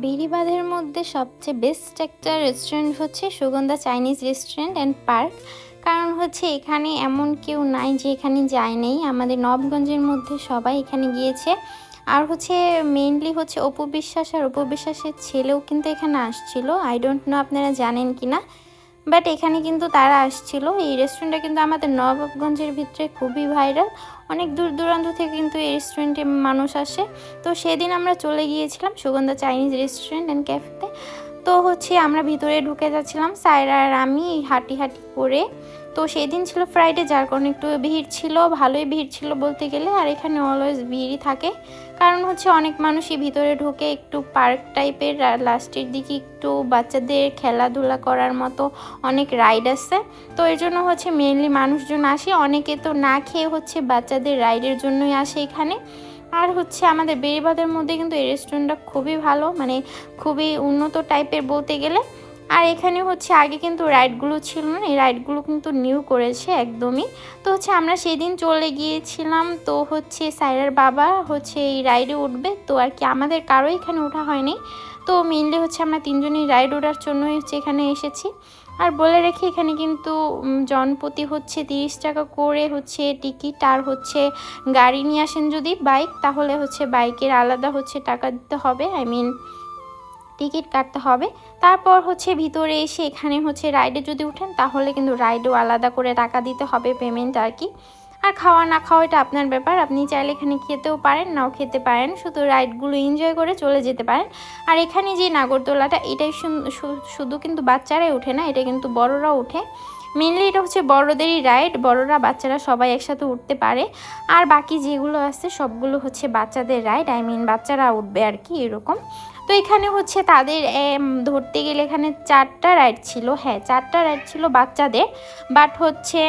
বেড়িবাঁধের মধ্যে সবচেয়ে বেস্ট একটা রেস্টুরেন্ট হচ্ছে Sugandha Chinese restaurant and park. কারণ হচ্ছে এখানে এমন কেউ নাই যে এখানে যায় নেই, আমাদের নবগঞ্জের মধ্যে সবাই এখানে গিয়েছে। আর হচ্ছে মেইনলি হচ্ছে অপু বিশ্বাস আর অপু বিশ্বাসের ছেলেও কিন্তু এখানে আসছিল। আই ডোন্ট নো আপনারা জানেন কি না, বাট এখানে কিন্তু তারা আসছিল। এই রেস্টুরেন্টটা কিন্তু আমাদের নবাবগঞ্জের ভিতরে খুবই ভাইরাল, অনেক দূর দূরান্ত থেকে কিন্তু এই রেস্টুরেন্টে মানুষ আসে। তো সেদিন আমরা চলে গিয়েছিলাম সুগন্ধা চাইনিজ রেস্টুরেন্ট অ্যান্ড ক্যাফেতে। তো হচ্ছে আমরা ভিতরে ঢুকে যাচ্ছিলাম সায়রা আর আমি হাঁটি হাঁটি করে। তো সেই দিন ছিল ফ্রাইডে, যার কারণে একটু ভিড় ছিল, ভালোই ভিড় ছিল বলতে গেলে। আর এখানে অলওয়েজ ভিড়ই থাকে, কারণ হচ্ছে অনেক মানুষই ভিতরে ঢুকে একটু পার্ক টাইপের, লাস্টের দিকে একটু বাচ্চাদের খেলাধুলা করার মতো অনেক রাইড আছে। তো এর জন্য হচ্ছে মেনলি মানুষজন আসে, অনেকে তো না খেয়ে হচ্ছে বাচ্চাদের রাইডের জন্যই আসে এখানে। আর হচ্ছে আমাদের বেড়িবাঁধের মধ্যে কিন্তু এই রেস্টুরেন্টটা খুবই ভালো, মানে খুবই উন্নত টাইপের বলতে গেলে। আর এখানে হচ্ছে আগে কিন্তু রাইডগুলো ছিল না, এই রাইডগুলো কিন্তু নিউ করেছে একদমই। তো হচ্ছে আমরা সেদিন চলে গিয়েছিলাম, তো হচ্ছে সায়রার বাবা হচ্ছে এই রাইডে উঠবে, তো আর কি আমাদের কারো এখানে ওঠা হয়নি। তো মেনলি হচ্ছে আমরা তিনজনই রাইড ওঠার জন্যই হচ্ছে এখানে এসেছি। আর বলে রেখে এখানে কিন্তু জনপ্রতি হচ্ছে 30 টাকা করে হচ্ছে টিকিট। আর হচ্ছে গাড়ি নিয়ে আসেন যদি বাইক, তাহলে হচ্ছে বাইকের আলাদা হচ্ছে টাকা দিতে হবে, আই মিন টিকিট কাটতে হবে। তারপর হচ্ছে ভিতরে এসে এখানে হচ্ছে রাইডে যদি উঠেন তাহলে কিন্তু রাইডও আলাদা করে টাকা দিতে হবে, পেমেন্ট আর কি। আর খাওয়া না খাওয়া এটা আপনার ব্যাপার, আপনি চাইলে এখানে খেতেও পারেন, নাও খেতে পারেন, শুধু রাইডগুলো এনজয় করে চলে যেতে পারেন। আর এখানে যে নাগরদোলাটা, এটাই শুধু কিন্তু বাচ্চারাই ওঠে না, এটা কিন্তু বড়রাও ওঠে। মেনলি এটা হচ্ছে বড়দেরই রাইড, বড়রা বাচ্চারা সবাই একসাথে উঠতে পারে। আর বাকি যেগুলো আছে সবগুলো হচ্ছে বাচ্চাদের রাইড, আই মিন বাচ্চারা উঠবে আর কি, এরকম। তো এখানে হচ্ছে তাদের ধরতে গেলে এখানে 4টা রাইড ছিল, হ্যাঁ 4টা রাইড ছিল বাচ্চাদের। বাট হচ্ছে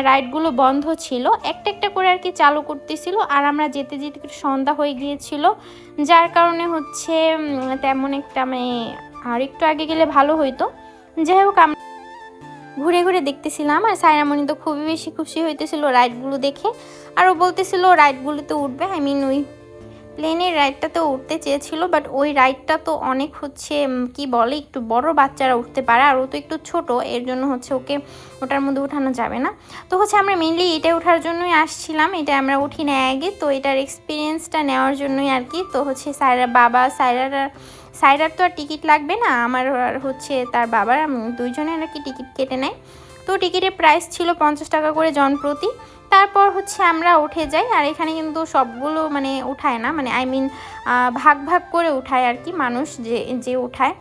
রাইডগুলো বন্ধ ছিল, একটা একটা করে আর কি চালু করতেছিল। আর আমরা যেতে যেতে সন্ধ্যা হয়ে গিয়েছিল, যার কারণে হচ্ছে তেমন একটা মানে আর একটু আগে গেলে ভালো হইতো। যাই হোক, আমরা ঘুরে ঘুরে দেখতেছিলাম। আর সায়রামণি তো খুবই বেশি খুশি হইতেছিল রাইডগুলো দেখে, আর ও বলতেছিল রাইডগুলোতে উঠবে, আই মিন ওই প্লেনের রাইডটাতে উঠতে চেয়েছিল, বাট ওই রাইডটা তো অনেক হচ্ছে কি বলে একটু বড় বাচ্চারা উঠতে পারে, আর ও তো একটু ছোট, এর জন্য হচ্ছে ওকে ওটার মধ্যে উঠানো যাবে না। তো হচ্ছে আমরা মেনলি এটা ওঠার জন্যই আসছিলাম, এটা আমরা উঠি না আগে, তো এটার এক্সপিরিয়েন্সটা নেওয়ার জন্যই আর কি। তো হচ্ছে সায়রার বাবা, সায়রার তো আর টিকিট লাগবে না, আমার আর হচ্ছে তার বাবার দুইজনের আর কি টিকিট কেটে নেয়। তো টিকিটের প্রাইস ছিল 50 টাকা করে জন প্রতি। তারপর হচ্ছে আমরা উঠে যাই। আর এখানে কিন্তু সবগুলো মানে উঠায় না, মানে আই মিন ভাগ ভাগ করে উঠায় আর কি, মানুষ যে যে উঠায়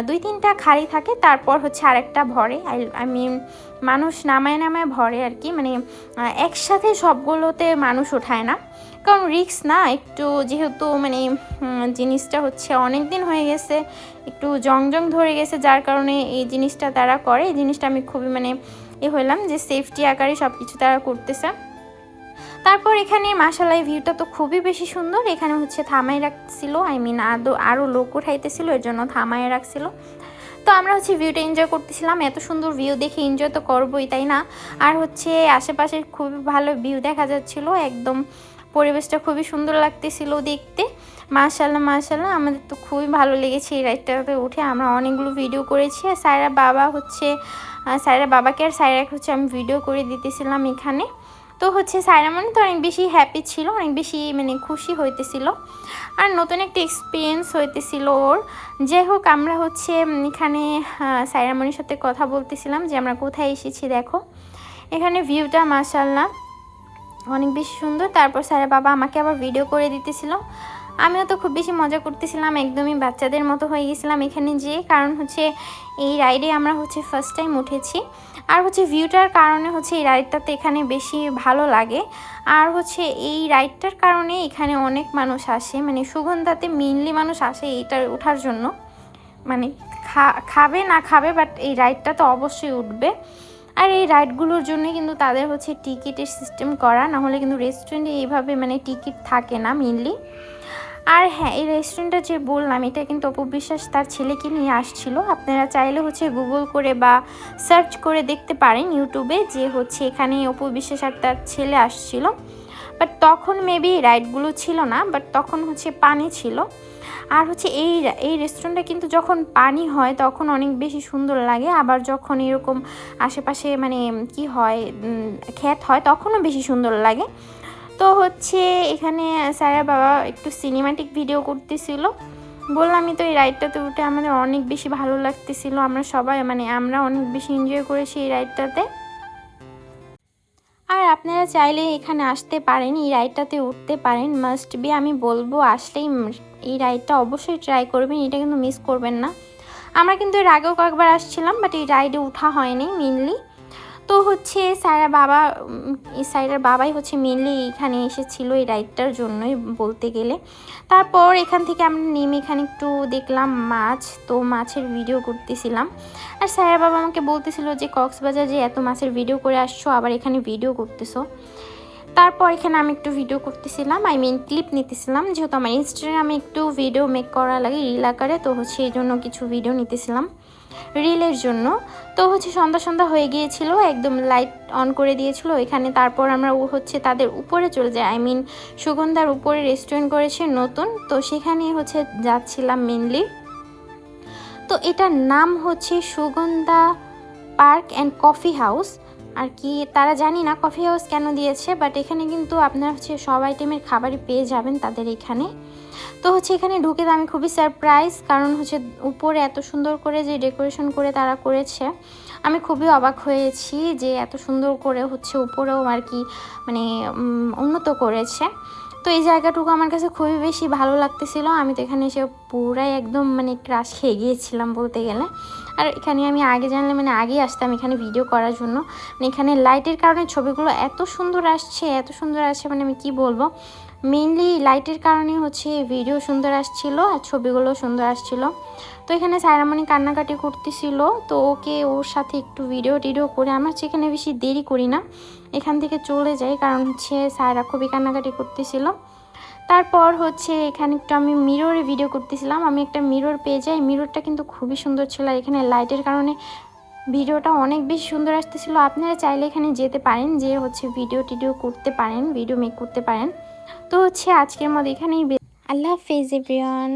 2-3টা খালি থাকে, তারপর হচ্ছে আরেকটা ভরে, আই মিন মানুষ নামায় নামায় ভরে আর কি, মানে একসাথে সবগুলোতে মানুষ ওঠায় না, কারণ রিস্ক না একটু, যেহেতু মানে জিনিসটা হচ্ছে অনেক দিন হয়ে গেছে, একটু জং ধরে গেছে, যার কারণে এই জিনিসটা তারা করে। এই জিনিসটা আমি খুবই মানে হইলাম যে সেফটি আকারে সব কিছু তারা করতেছে। তারপর এখানে মাশাআল্লাহ ভিউটা তো খুবই বেশি সুন্দর, এখানে হচ্ছে থামাই রাখছিল, আই মিন আরও লোক উঠাইতেছিল, এর জন্য থামাই রাখছিল। তো আমরা হচ্ছে ভিউটা এনজয় করতেছিলাম, এত সুন্দর ভিউ দেখে এনজয় তো করবোই, তাই না? আর হচ্ছে আশেপাশে খুবই ভালো ভিউ দেখা যাচ্ছিল, একদম পরিবেশটা খুবই সুন্দর লাগতেছিল দেখতে। মাশাআল্লাহ মাশাআল্লাহ, আমাদের তো খুবই ভালো লেগেছে এই রাইডটাতে উঠে, আমরা অনেকগুলো ভিডিও করেছি। আর সায়রা বাবা হচ্ছে সায়রা বাবাকে আর সায়রাকে হচ্ছে আমি ভিডিও করে দিতেছিলাম এখানে। তো হচ্ছে সায়রামণি তো অনেক বেশি হ্যাপি ছিল, অনেক বেশি মানে খুশি হইতেছিল, আর নতুন একটা এক্সপিরিয়েন্স হইতেছিল ওর। যাই হোক, আমরা হচ্ছে এখানে সায়রামণির সাথে কথা বলতেছিলাম যে আমরা কোথায় এসেছি, দেখো এখানে ভিউটা মাশাআল্লাহ অনেক বেশি সুন্দর। তারপর সায়রা বাবা আমাকে আবার ভিডিও করে দিতেছিল, আমিও তো খুব বেশি মজা করতেছিলাম, একদমই বাচ্চাদের মতো হয়ে গেছিলাম এখানে যেয়ে, কারণ হচ্ছে এই রাইডে আমরা হচ্ছে ফার্স্ট টাইম উঠেছি। আর হচ্ছে ভিউটার কারণে হচ্ছে এই রাইডটাতে এখানে বেশি ভালো লাগে। আর হচ্ছে এই রাইডটার কারণে এখানে অনেক মানুষ আসে, মানে সুগন্ধাতে মেইনলি মানুষ আসে এইটা ওঠার জন্য, মানে খাবে না খাবে, বাট এই রাইডটা তো অবশ্যই উঠবে। আর এই রাইডগুলোর জন্য কিন্তু তাদের হচ্ছে টিকিটের সিস্টেম করা, না হলে কিন্তু রেস্টুরেন্টে এইভাবে মানে টিকিট থাকে না মেইনলি। আর হ্যাঁ, এই রেস্টুরেন্টটা যে বললাম এটা কিন্তু অপু বিশ্বাস তার ছেলেকে নিয়ে আসছিল, আপনারা চাইলে হচ্ছে গুগল করে বা সার্চ করে দেখতে পারেন ইউটিউবে যে হচ্ছে এখানে অপু বিশ্বাস আর তার ছেলে আসছিল। বাট তখন মেবি রাইডগুলো ছিল না, বাট তখন হচ্ছে পানি ছিল। আর হচ্ছে এই রেস্টুরেন্টটা কিন্তু যখন পানি হয় তখন অনেক বেশি সুন্দর লাগে, আবার যখন এরকম আশেপাশে মানে কি হয় ক্ষেত হয় তখনও বেশি সুন্দর লাগে। তো হচ্ছে এখানে স্যারের বাবা একটু সিনেমাটিক ভিডিও করতেছিল। বললামই তো এই রাইডটাতে উঠে আমাদের অনেক বেশি ভালো লাগতেছিল, আমরা সবাই মানে আমরা অনেক বেশি এনজয় করেছি এই রাইডটাতে। আর আপনারা চাইলে এখানে আসতে পারেন, এই রাইডটাতে উঠতে পারেন, মাস্ট বি আমি বলবো আসলেই এই রাইডটা অবশ্যই ট্রাই করবেন, এটা কিন্তু মিস করবেন না। আমরা কিন্তু এর আগেও কয়েকবার আসছিলাম, বাট এই রাইডে ওঠা হয়নি মেনলি। তো হচ্ছে সাইরার বাবাই হচ্ছে মেনলি এখানে এসেছিল এই রাইডটার জন্যই বলতে গেলে। তারপর এখান থেকে আমরা নেমে এখানে একটু দেখলাম মাছ, তো মাছের ভিডিও করতেছিলাম। আর সাইরার বাবা আমাকে বলতেছিল যে কক্সবাজার যে এত মাছের ভিডিও করে আসছো, আবার এখানে ভিডিও করতেছো। তারপর এখানে আমি একটু ভিডিও করতেছিলাম, ক্লিপ নিতেছিলাম, যেহেতু আমার ইনস্টাগ্রামে একটু ভিডিও মেক করা লাগে রিল আকারে, তো হচ্ছে এই জন্য কিছু ভিডিও নিতেছিলাম রিলের জন্য। তো হচ্ছে সন্ধ্যা সন্ধ্যা হয়ে গিয়েছিল, একদম লাইট অন করে দিয়েছিল এখানে। তারপর আমরা হচ্ছে তাদের উপরে চলে যাই, সুগন্ধার উপরে রেস্টুরেন্ট করেছে নতুন, তো সেখানে হচ্ছে যাচ্ছিলাম মেনলি। তো এটার নাম হচ্ছে Sugandha park and coffee house. আর কি তারা জানি না কফি হাউস কেন দিয়েছে, বাট এখানে কিন্তু আপনারা হচ্ছে সব আইটেমের খাবারই পেয়ে যাবেন তাদের এখানে। তো হচ্ছে এখানে ঢুকে আমি খুবই সারপ্রাইজ, কারণ হচ্ছে উপরে এত সুন্দর করে যে ডেকোরেশন করে তারা করেছে, আমি খুবই অবাক হয়েছি যে এত সুন্দর করে হচ্ছে উপরেও আর কি মানে উন্নত করেছে। তো এই জায়গাটুকু আমার কাছে খুবই বেশি ভালো লাগতেছিল। আমি তো এখানে এসে পুরাই একদম মানে ক্রাশ খেয়ে গিয়েছিলাম বলতে গেলে। আর এখানে আমি আগে জানলে মানে আগেই আসতাম এখানে ভিডিও করার জন্য। মানে এখানে লাইটের কারণে ছবিগুলো এত সুন্দর আসছে মানে আমি কি বলবো, মেইনলি লাইটের কারণে হচ্ছে ভিডিও সুন্দর আসছিল আর ছবিগুলো সুন্দর আসছিল। তো এখানে সায়রামণি কান্নাকাটি করতেছিল, তো ওর সাথে একটু ভিডিও করে আমরা হচ্ছে এখানে বেশি দেরি করি না, এখান থেকে চলে যাই, কারণ হচ্ছে সায়রা খুবই কান্নাকাটি করতেছিল। তারপর হচ্ছে এখানে একটু আমি মিররে ভিডিও করতেছিলাম, আমি একটা মিরর পেয়ে যাই, মিররটা কিন্তু খুবই সুন্দর ছিল, আর এখানে লাইটের কারণে ভিডিওটা অনেক বেশি সুন্দর আসতেছিল। আপনারা চাইলে এখানে যেতে পারেন, যে হচ্ছে ভিডিও করতে পারেন, ভিডিও মেক করতে পারেন। তো হচ্ছে আজকের মতো এখানেই আল্লাহ হাফেজ এভরিওয়ান।